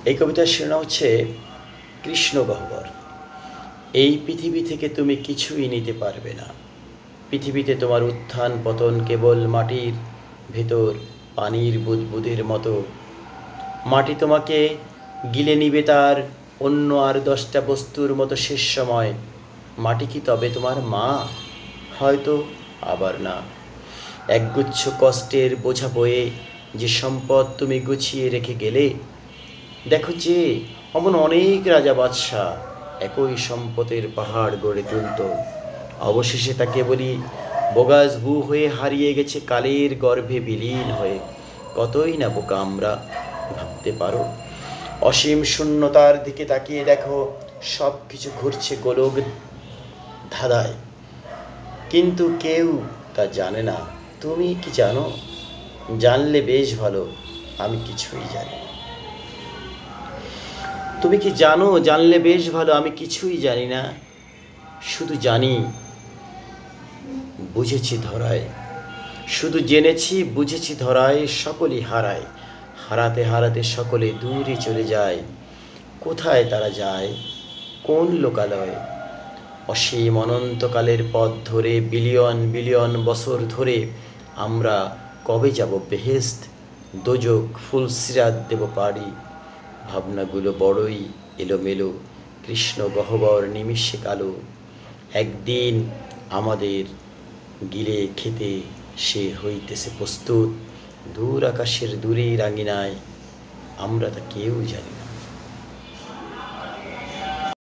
এই কবিতার শিরোনাম হচ্ছে কৃষ্ণ গহ্বর। এই পৃথিবী থেকে তুমি কিছুই নিতে পারবে না। পৃথিবীতে তোমার উত্থান পতন কেবল মাটির ভেতর পানির বুদবুদের মতো। মাটি তোমাকে গিলে নিবে তার অন্য আর 10টা বস্তুর মতো শেষ সময়। মাটি কি তবে তোমার মা? হয়তো, আবার না। একগুচ্ছ কষ্টের বোঝা বয়ে যে সম্পদ তুমি গুছিয়ে রেখে গেলে, দেখো যে অমন অনেক রাজা বাদশাহ একই সম্পদের পাহাড় গড়ে তুলত। অবশেষে তা কেবলই বোগাস বু হয়ে হারিয়ে গেছে কালের গর্ভে বিলীন হয়ে। কতই না বোকা আমরা, ভাবতে পারো? অসীম শূন্যতার দিকে তাকিয়ে দেখো, সব কিছু ঘুরছে গোলক ধাঁধায়, কিন্তু কেউ তা জানে না। তুমি কি জানো? জানলে বেশ ভালো, আমি কিছুই জানি না। তুমি কি জানো? জানলে বেশ ভালো, আমি কিছুই জানি না। শুধু জানি, বুঝেছি ধরায়। শুধু জেনেছি, বুঝেছি ধরায় সকলই হারায়। হারাতে হারাতে সকলে দূরে চলে যায়। কোথায় তারা যায়? কোন লোকালয়? অসীম অনন্তকালের পথ ধরে বিলিয়ন বিলিয়ন বছর ধরে আমরা কবে যাব বেহেশত, দোজখ, ফুলসিরাত দেব পাড়ি? ভাবনাগুলো বড়ই এলোমেলো, কৃষ্ণ গহ্বর নিমিষে কালো। একদিন আমাদের গিলে খেতে সে হইতেছে প্রস্তুত, দূর আকাশের দূরের আঙিনায়। আমরা তা কেউ জানি না।